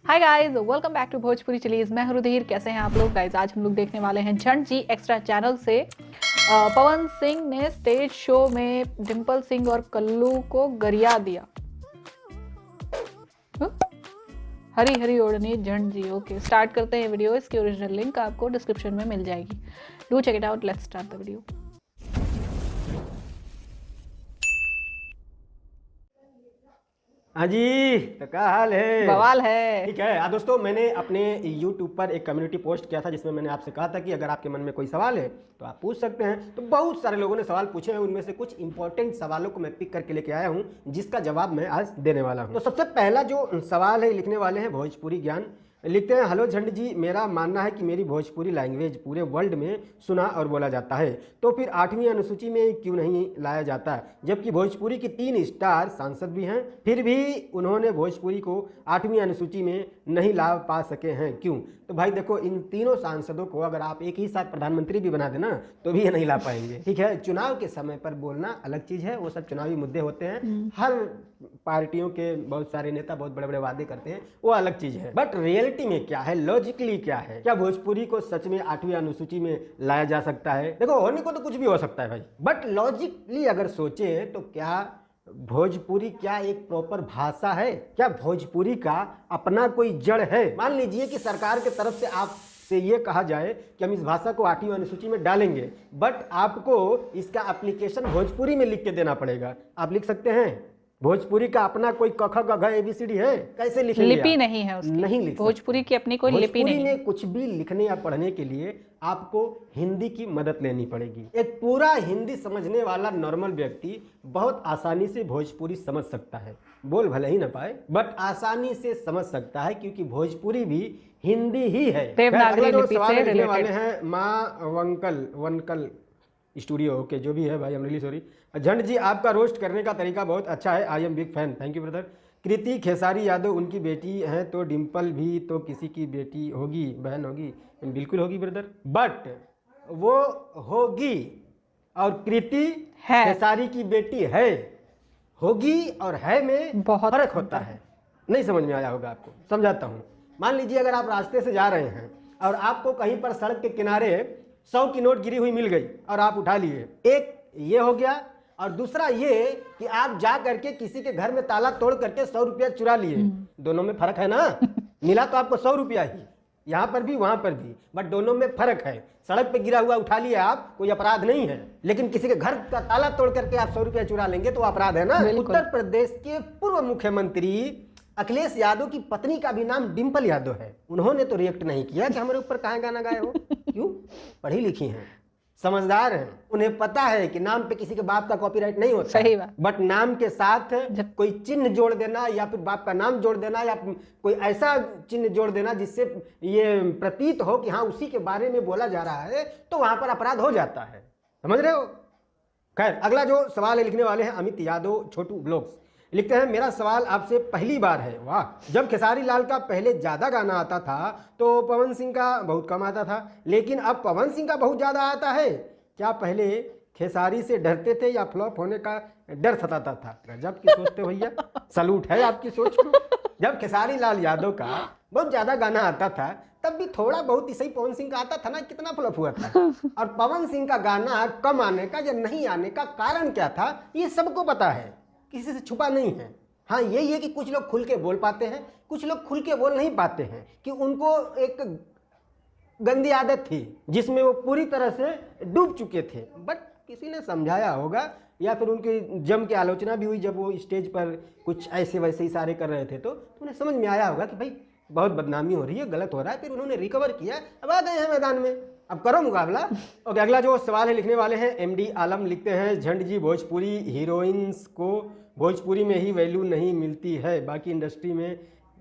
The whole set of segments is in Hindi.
Hi guys, welcome back to Bhojpuri chillies. मैं हूं रुधिर। कैसे हैं आप लोग गाइस? आज हम लोग देखने वाले हैं झंड जी एक्स्ट्रा चैनल से पवन सिंह ने स्टेज शो में डिम्पल सिंह और कल्लू को गरिया दिया। हरी हरी ओढ़नी झंड जी। ओके, स्टार्ट करते हैं वीडियो। इसकी ओरिजिनल लिंक आपको डिस्क्रिप्शन में मिल जाएगी। Do check it out. Let's start the video. हाँ जी, तो क्या हाल है? बवाल है। ठीक है। दोस्तों, मैंने अपने YouTube पर एक कम्युनिटी पोस्ट किया था जिसमें मैंने आपसे कहा था कि अगर आपके मन में कोई सवाल है तो आप पूछ सकते हैं। तो बहुत सारे लोगों ने सवाल पूछे हैं, उनमें से कुछ इंपॉर्टेंट सवालों को मैं पिक करके लेके आया हूं जिसका जवाब मैं आज देने वाला हूं। तो सबसे पहला जो सवाल है, लिखने वाले हैं भोजपुरी ज्ञान। लिखते हैं, हेलो झंड जी, मेरा मानना है कि मेरी भोजपुरी लैंग्वेज पूरे वर्ल्ड में सुना और बोला जाता है, तो फिर 8वीं अनुसूची में क्यों नहीं लाया जाता? जबकि भोजपुरी की 3 स्टार सांसद भी हैं, फिर भी उन्होंने भोजपुरी को 8वीं अनुसूची में नहीं ला पा सके हैं, क्यों? तो भाई देखो, इन तीनों सांसदों को अगर आप एक ही साथ प्रधानमंत्री भी बना देना तो भी ये नहीं ला पाएंगे। ठीक है, चुनाव के समय पर बोलना अलग चीज है, वो सब चुनावी मुद्दे होते हैं। हर पार्टियों के बहुत सारे नेता बहुत बड़े बड़े वादे करते हैं, वो अलग चीज है। बट रियलिटी में क्या है, लॉजिकली क्या है? क्या भोजपुरी को सच में 8वीं अनुसूची में लाया जा सकता है? देखो, होने को तो कुछ भी हो सकता है भाई, बट लॉजिकली अगर सोचे तो क्या भोजपुरी क्या एक प्रॉपर भाषा है? क्या भोजपुरी का अपना कोई जड़ है? मान लीजिए कि सरकार की तरफ से आप से ये कहा जाए कि हम इस भाषा को 8वीं अनुसूची में डालेंगे, बट आपको इसका एप्लीकेशन भोजपुरी में लिख के देना पड़ेगा। आप लिख सकते हैं? भोजपुरी का अपना कोई क ख ग घ ABCD है? कैसे लिखेंगे? लिपि नहीं है उसकी। नहीं लिख सकते। भोजपुरी की अपनी कोई लिपि नहीं। भोजपुरी में कुछ भी लिखने या पढ़ने के लिए आपको हिंदी की मदद लेनी पड़ेगी। एक पूरा हिंदी समझने वाला नॉर्मल व्यक्ति बहुत आसानी से भोजपुरी समझ सकता है, बोल भले ही ना पाए बट आसानी से समझ सकता है, क्योंकि भोजपुरी भी हिंदी ही है। देवनागरी लिपि से लिखने वाले हैं माँ वनकल स्टूडियो के, जो भी है भाई, आई एम रियली सॉरी। झंड जी, आपका रोस्ट करने का तरीका बहुत अच्छा है, I am big fan. Thank you brother. Kriti Khesari Yadav उनकी बेटी हैं, तो डिम्पल भी तो किसी की बेटी होगी, बहन होगी। बिल्कुल होगी ब्रदर, बट वो होगी और कृति खेसारी की बेटी है। होगी और है में बहुत फर्क होता है। नहीं समझ में आया होगा आपको, समझाता हूँ। मान लीजिए अगर आप रास्ते से जा रहे हैं और आपको कहीं पर सड़क के किनारे 100 की नोट गिरी हुई मिल गई और आप उठा लिए, एक ये हो गया, और दूसरा ये कि आप जा करके किसी के घर में ताला तोड़ करके 100 रुपया चुरा लिए। दोनों में फर्क है ना? मिला तो आपको 100 रुपया ही, यहाँ पर भी वहां पर भी, बट दोनों में फर्क है। सड़क पे गिरा हुआ उठा लिया आप, कोई अपराध नहीं है, लेकिन किसी के घर का ताला तोड़ करके आप 100 रुपया चुरा लेंगे तो अपराध है ना? उत्तर प्रदेश के पूर्व मुख्यमंत्री अखिलेश यादव की पत्नी का भी नाम डिम्पल यादव है। उन्होंने तो रिएक्ट नहीं किया कि हमारे ऊपर कहाँ गाना गाए हो। क्यों? पढ़ी लिखी हैं, समझदार हैं, उन्हें पता है कि नाम पे किसी के बाप का कॉपीराइट नहीं होता। सही बात। बट नाम के साथ कोई चिन्ह जोड़ देना या फिर बाप का नाम जोड़ देना या कोई ऐसा चिन्ह जोड़ देना जिससे ये प्रतीत हो कि हाँ उसी के बारे में बोला जा रहा है, तो वहां पर अपराध हो जाता है। समझ रहे हो? खैर, अगला जो सवाल है, लिखने वाले हैं अमित यादव छोटू ब्लॉग्स। लिखते हैं, मेरा सवाल आपसे पहली बार है। वाह! जब खेसारी लाल का पहले ज्यादा गाना आता था तो पवन सिंह का बहुत कम आता था, लेकिन अब पवन सिंह का बहुत ज्यादा आता है। क्या पहले खेसारी से डरते थे या फ्लॉप होने का डर सताता था? गजब की सोचते हो भैया, सलूट है आपकी सोच को। जब खेसारी लाल यादव का बहुत ज्यादा गाना आता था तब भी थोड़ा बहुत इसे पवन सिंह का आता था ना, कितना फ्लॉप हुआ था। और पवन सिंह का गाना कम आने का या नहीं आने का कारण क्या था, ये सबको पता है, किसी से छुपा नहीं है। हाँ, यही है कि कुछ लोग खुल के बोल पाते हैं, कुछ लोग खुल के बोल नहीं पाते हैं, कि उनको एक गंदी आदत थी जिसमें वो पूरी तरह से डूब चुके थे। बट किसी ने समझाया होगा या फिर उनकी जम के आलोचना भी हुई जब वो स्टेज पर कुछ ऐसे वैसे इशारे कर रहे थे, तो उन्हें समझ में आया होगा कि भाई बहुत बदनामी हो रही है, गलत हो रहा है। फिर उन्होंने रिकवर किया, अब आ गए हैं मैदान में, अब करो मुकाबला। ओके, अगला जो सवाल है, लिखने वाले हैं MD आलम। लिखते हैं, झंड जी, भोजपुरी हीरोइंस को भोजपुरी में ही वैल्यू नहीं मिलती है, बाकी इंडस्ट्री में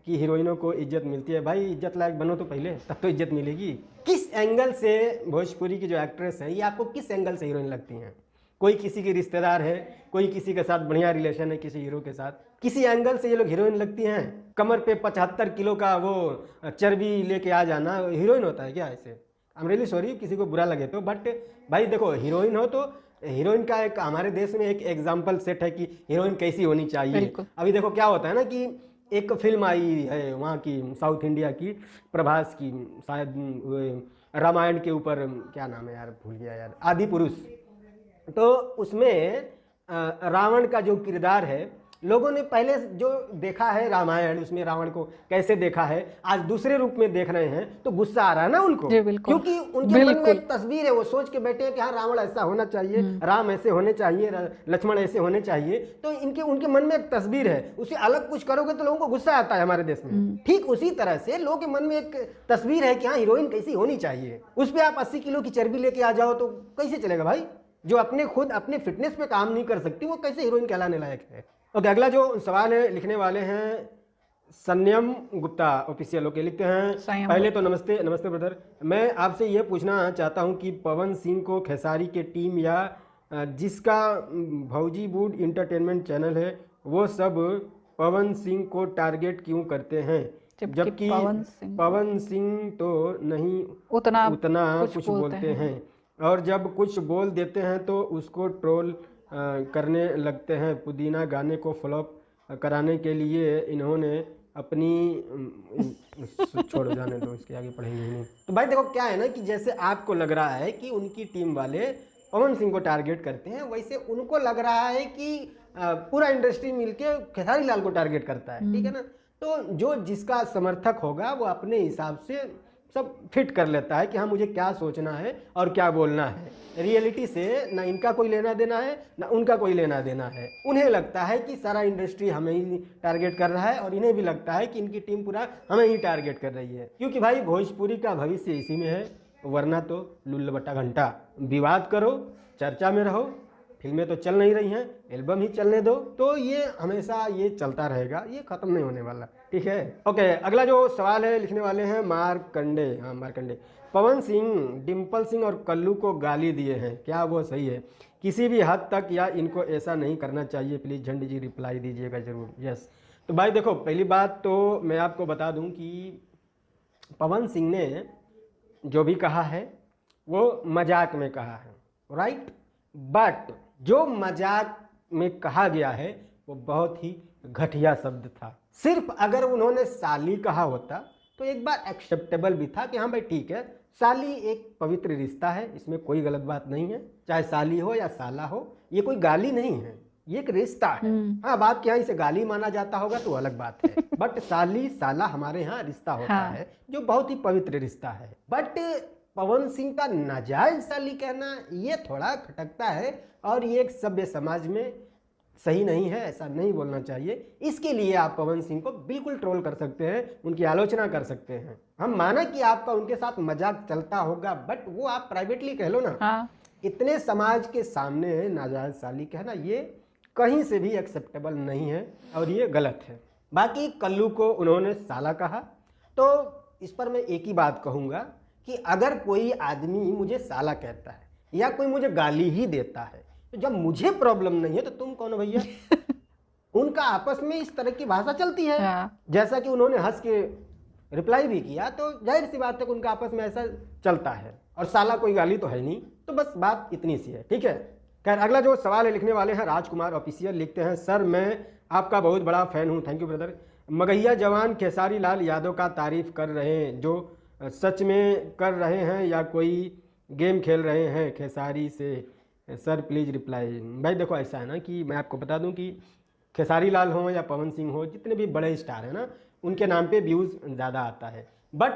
की हीरोइनों को इज्जत मिलती है। भाई, इज्जत लायक बनो तो पहले, तब तो इज्जत मिलेगी। किस एंगल से भोजपुरी की जो एक्ट्रेस है, ये आपको किस एंगल से हीरोइन लगती हैं? कोई किसी की रिश्तेदार है, कोई किसी के साथ बढ़िया रिलेशन है किसी हीरो के साथ, किसी एंगल से ये लोग हीरोइन लगती हैं? कमर पे 75 किलो का वो चर्बी लेके आ जाना हीरोइन होता है क्या? ऐसे आई एम रियली सॉरी, किसी को बुरा लगे तो, बट भाई देखो, हीरोइन हो तो हीरोइन का एक हमारे देश में एक एग्जाम्पल सेट है कि हीरोइन कैसी होनी चाहिए। अभी देखो क्या होता है ना कि एक फिल्म आई है वहाँ की, साउथ इंडिया की, प्रभास की, शायद रामायण के ऊपर, क्या नाम है यार, भूल गया यार, आदि पुरुष। तो उसमें रावण का जो किरदार है, लोगों ने पहले जो देखा है रामायण, उसमें रावण को कैसे देखा है, आज दूसरे रूप में देख रहे हैं तो गुस्सा आ रहा है ना उनको, क्योंकि उनके मन में एक तस्वीर है, वो सोच के बैठे हैं कि हाँ रावण ऐसा होना चाहिए, राम ऐसे होने चाहिए, लक्ष्मण ऐसे होने चाहिए। तो उनके मन में एक तस्वीर है, उसे अलग कुछ करोगे तो लोगों को गुस्सा आता है हमारे देश में। ठीक उसी तरह से लोगों के मन में एक तस्वीर है कि हाँ हीरोइन कैसी होनी चाहिए, उस पर आप 80 किलो की चर्बी लेके आ जाओ तो कैसे चलेगा भाई? जो अपने फिटनेस पे काम नहीं कर सकती वो कैसे हीरोइन कहलाने लायक है? ओके, अगला जो सवाल है लिखने वाले हैं संयम गुप्ता ऑफिशियल। ओके, लिखते हैं, पहले तो नमस्ते ब्रदर, मैं आपसे यह पूछना चाहता हूं कि पवन सिंह को खेसारी के टीम या जिसका भौजी बूड इंटरटेनमेंट चैनल है वो सब पवन सिंह को टारगेट क्यों करते हैं, जबकि पवन सिंह तो नहीं उतना कुछ बोलते हैं, और जब कुछ बोल देते हैं तो उसको ट्रोल करने लगते हैं। पुदीना गाने को फ्लॉप कराने के लिए इन्होंने अपनी छोड़ जाने दो, इसके आगे पढ़ेंगे ही नहीं। तो भाई देखो क्या है ना कि जैसे आपको लग रहा है कि उनकी टीम वाले पवन सिंह को टारगेट करते हैं, वैसे उनको लग रहा है कि पूरा इंडस्ट्री मिलके खेसारी लाल को टारगेट करता है, ठीक है ना। तो जो जिसका समर्थक होगा वो अपने हिसाब से सब फिट कर लेता है कि हाँ मुझे क्या सोचना है और क्या बोलना है। रियलिटी से ना इनका कोई लेना देना है ना उनका कोई लेना देना है। उन्हें लगता है कि सारा इंडस्ट्री हमें ही टारगेट कर रहा है और इन्हें भी लगता है कि इनकी टीम पूरा हमें ही टारगेट कर रही है, क्योंकि भाई भोजपुरी का भविष्य इसी में है, वरना तो लुल्ल बट्टा घंटा, विवाद करो, चर्चा में रहो, फिल्में तो चल नहीं रही हैं, एल्बम ही चलने दो, तो ये हमेशा ये चलता रहेगा, ये खत्म नहीं होने वाला, ठीक है। ओके, अगला जो सवाल है लिखने वाले हैं मारकंडे। हाँ मारकंडे, पवन सिंह डिम्पल सिंह और कल्लू को गाली दिए हैं, क्या वो सही है किसी भी हद तक, या इनको ऐसा नहीं करना चाहिए? प्लीज़ झंडी जी रिप्लाई दीजिएगा जरूर। यस, तो भाई देखो पहली बात तो मैं आपको बता दूं कि पवन सिंह ने जो भी कहा है वो मजाक में कहा है, राइट, बट जो मजाक में कहा गया है वो बहुत ही घटिया शब्द था। सिर्फ अगर उन्होंने साली कहा होता तो एक बार एक्सेप्टेबल भी था कि हाँ भाई ठीक है, साली एक पवित्र रिश्ता है, इसमें कोई गलत बात नहीं है, चाहे साली हो या साला हो, ये कोई गाली नहीं है, ये एक रिश्ता है। हाँ, बात क्या है, इसे गाली माना जाता होगा तो अलग बात है, बट साली साला हमारे यहाँ रिश्ता होता है जो बहुत ही पवित्र रिश्ता है। बट पवन सिंह का नाजायज साली कहना ये थोड़ा खटकता है और ये एक सभ्य समाज में सही नहीं है, ऐसा नहीं बोलना चाहिए। इसके लिए आप पवन सिंह को बिल्कुल ट्रोल कर सकते हैं, उनकी आलोचना कर सकते हैं। हम माना कि आपका उनके साथ मजाक चलता होगा, बट वो आप प्राइवेटली कह लो ना। हाँ। इतने समाज के सामने नाजायज साली कहना ये कहीं से भी एक्सेप्टेबल नहीं है और ये गलत है। बाकी कल्लू को उन्होंने साला कहा, तो इस पर मैं एक ही बात कहूँगा कि अगर कोई आदमी मुझे साला कहता है या कोई मुझे गाली ही देता है तो जब मुझे प्रॉब्लम नहीं है तो तुम कौन हो भैया? उनका आपस में इस तरह की भाषा चलती है। जैसा कि उन्होंने हंस के रिप्लाई भी किया, तो जाहिर सी बात है कि उनका आपस में ऐसा चलता है, और साला कोई गाली तो है नहीं, तो बस बात इतनी सी है, ठीक है। खैर, अगला जो सवाल है लिखने वाले हैं राजकुमार ऑफिशियल, लिखते हैं, सर मैं आपका बहुत बड़ा फैन हूँ, थैंक यू ब्रदर। मगहिया जवान खेसारी लाल यादव का तारीफ कर रहे हैं, जो सच में कर रहे हैं या कोई गेम खेल रहे हैं खेसारी से? Sir please reply. भाई देखो ऐसा है ना कि मैं आपको बता दूं कि खेसारी लाल हो या पवन सिंह हो, जितने भी बड़े स्टार हैं ना, उनके नाम पे व्यूज़ ज़्यादा आता है, बट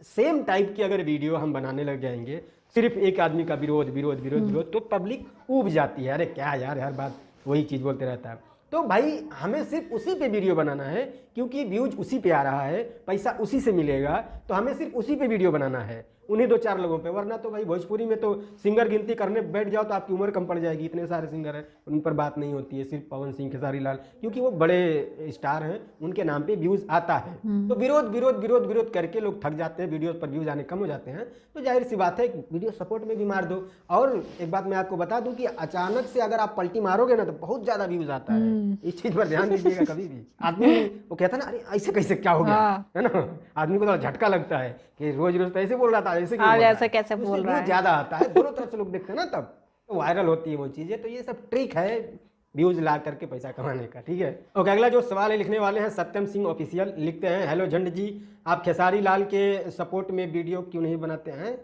सेम टाइप की अगर वीडियो हम बनाने लग जाएंगे, सिर्फ एक आदमी का विरोध विरोध विरोध विरोध, तो पब्लिक ऊब जाती है, अरे क्या यार हर बात वही चीज़ बोलते रहता है। तो भाई हमें सिर्फ उसी पे वीडियो बनाना है, क्योंकि व्यूज उसी पे आ रहा है, पैसा उसी से मिलेगा, तो हमें सिर्फ उसी पे वीडियो बनाना है, उन्हीं 2-4 लोगों पे। वरना तो भाई भोजपुरी में तो सिंगर गिनती करने बैठ जाओ तो आपकी उम्र कम पड़ जाएगी, इतने सारे सिंगर हैं, उन पर बात नहीं होती है। सिर्फ पवन सिंह, खेसारी लाल, क्योंकि वो बड़े स्टार हैं, उनके नाम पे व्यूज आता है, तो विरोध विरोध विरोध विरोध करके लोग थक जाते हैं, वीडियो पर व्यूज आने कम हो जाते हैं। तो जाहिर सी बात है वीडियो सपोर्ट में भी मार दो। और एक बात मैं आपको बता दूं कि अचानक से अगर आप पलटी मारोगे ना तो बहुत ज्यादा व्यूज आता है, इस चीज पर ध्यान दीजिएगा। कभी भी आदमी वो कहता है ना, अरे ऐसे कैसे क्या हो गया, है ना, आदमी को थोड़ा झटका लगता है कि रोज रोज तो ऐसे बोल रहा था, ऐसे कैसे बोल रहा है, ज्यादा आता है, दोनों तरफ से लोग देखते हैं ना, तब तो वायरल होती है वो चीजें। तो ये सब ट्रिक है, व्यूज ला करके पैसा कमाने का, ठीक है। ओके, अगला जो सवाल है लिखने वाले हैं सत्यम सिंह ऑफिशियल, लिखते हैं हेलो झंड जी, आप खेसारी लाल के सपोर्ट में वीडियो क्यों नहीं बनाते हैं?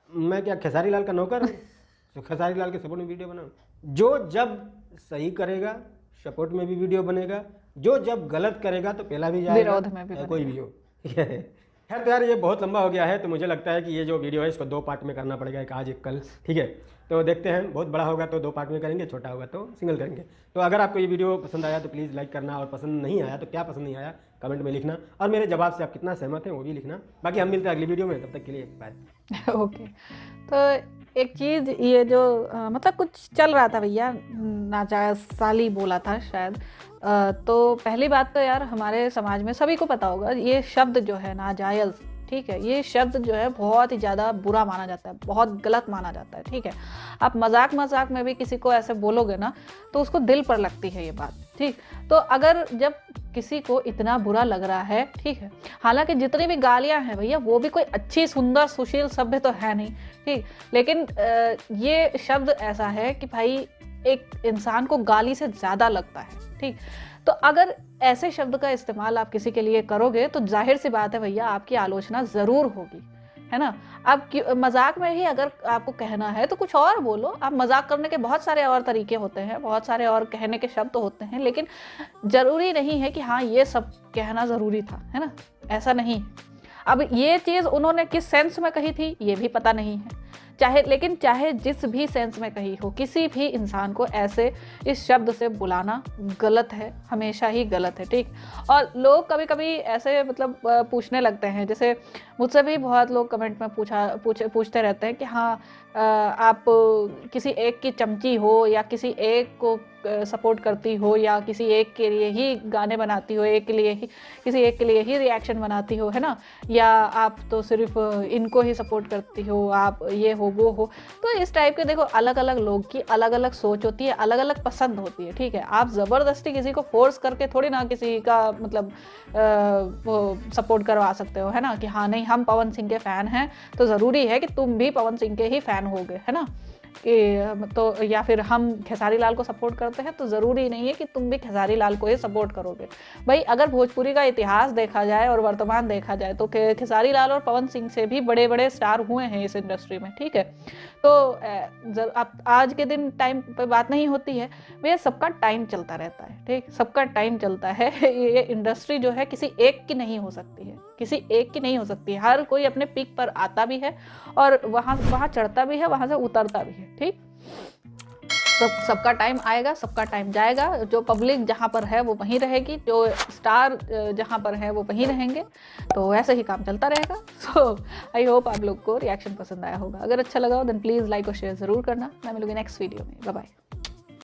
मैं क्या खेसारी लाल का नौकर हूँ तो खेसारी लाल के सपोर्ट में वीडियो बनाऊँ? जो जब सही करेगा सपोर्ट में भी वीडियो बनेगा, जो जब गलत करेगा तो पहला भी जाएगा, विरोध में भी कोई भी हो, ठीक है। खैर तो यार ये बहुत लंबा हो गया है, तो मुझे लगता है कि ये जो वीडियो है इसको 2 पार्ट में करना पड़ेगा, एक आज एक कल, ठीक है। तो देखते हैं, बहुत बड़ा होगा तो 2 पार्ट में करेंगे, छोटा होगा तो सिंगल करेंगे। तो अगर आपको ये वीडियो पसंद आया तो प्लीज़ लाइक करना, और पसंद नहीं आया तो क्या पसंद नहीं आया कमेंट में लिखना, और मेरे जवाब से आप कितना सहमत हैं वो भी लिखना। बाकी हम मिलते हैं अगली वीडियो में, तब तक के लिए बाय। ओके, तो एक चीज़ ये जो मतलब कुछ चल रहा था भैया, नाजायज साली बोला था शायद, तो पहली बात तो यार हमारे समाज में सभी को पता होगा ये शब्द जो है नाजायज़, ठीक है, ये शब्द जो है बहुत ही ज़्यादा बुरा माना जाता है, बहुत गलत माना जाता है, ठीक है। आप मजाक में भी किसी को ऐसे बोलोगे ना तो उसको दिल पर लगती है ये बात, ठीक। तो अगर जब किसी को इतना बुरा लग रहा है, ठीक है, हालांकि जितनी भी गालियां हैं भैया वो भी कोई अच्छी सुंदर सुशील सभ्य तो है नहीं, ठीक, लेकिन ये शब्द ऐसा है कि भाई एक इंसान को गाली से ज़्यादा लगता है, ठीक। तो अगर ऐसे शब्द का इस्तेमाल आप किसी के लिए करोगे तो जाहिर सी बात है भैया आपकी आलोचना ज़रूर होगी, है ना। अब मजाक में ही अगर आपको कहना है तो कुछ और बोलो, आप मजाक करने के बहुत सारे और तरीके होते हैं, बहुत सारे और कहने के शब्द होते हैं, लेकिन ज़रूरी नहीं है कि हाँ ये सब कहना ज़रूरी था, है ना, ऐसा नहीं। अब ये चीज़ उन्होंने किस सेंस में कही थी ये भी पता नहीं है, लेकिन चाहे जिस भी सेंस में कही हो, किसी भी इंसान को ऐसे इस शब्द से बुलाना गलत है, हमेशा ही गलत है, ठीक। और लोग कभी कभी ऐसे मतलब पूछने लगते हैं, जैसे मुझसे भी बहुत लोग कमेंट में पूछते रहते हैं कि हाँ आप किसी एक की चमची हो या किसी एक को सपोर्ट करती हो या किसी एक के लिए ही गाने बनाती हो, किसी एक के लिए ही रिएक्शन बनाती हो, है ना, या आप तो सिर्फ इनको ही सपोर्ट करती हो, आप ये हो वो हो। तो इस टाइप के देखो अलग अलग लोग की अलग अलग सोच होती है, अलग अलग पसंद होती है, ठीक है। आप ज़बरदस्ती किसी को फोर्स करके थोड़ी ना किसी का मतलब वो सपोर्ट करवा सकते हो, है ना, कि हाँ नहीं हम पवन सिंह के फ़ैन हैं तो ज़रूरी है कि तुम भी पवन सिंह के ही फ़ैन होगे, है ना, कि तो या फिर हम खेसारी लाल को सपोर्ट करते हैं तो ज़रूरी नहीं है कि तुम भी खेसारी लाल को ही सपोर्ट करोगे। भाई अगर भोजपुरी का इतिहास देखा जाए और वर्तमान देखा जाए तो खेसारी लाल और पवन सिंह से भी बड़े बड़े स्टार हुए हैं इस इंडस्ट्री में, ठीक है। तो अब आज के दिन टाइम पे बात नहीं होती है, भैया सबका टाइम चलता रहता है, ठीक, सबका टाइम चलता है। ये इंडस्ट्री जो है किसी एक की नहीं हो सकती है, किसी एक की नहीं हो सकती है, हर कोई अपने पीक पर आता भी है और वहाँ चढ़ता भी है, वहाँ से उतरता भी है, ठीक। सबका टाइम आएगा, सबका टाइम जाएगा, जो पब्लिक जहाँ पर है वो वहीं रहेगी, जो स्टार जहाँ पर है वो वहीं रहेंगे, तो ऐसे ही काम चलता रहेगा। सो आई होप आप लोग को रिएक्शन पसंद आया होगा, अगर अच्छा लगा हो देन प्लीज़ लाइक और शेयर ज़रूर करना। मैं मिलूंगी नेक्स्ट वीडियो में, बाय बाय।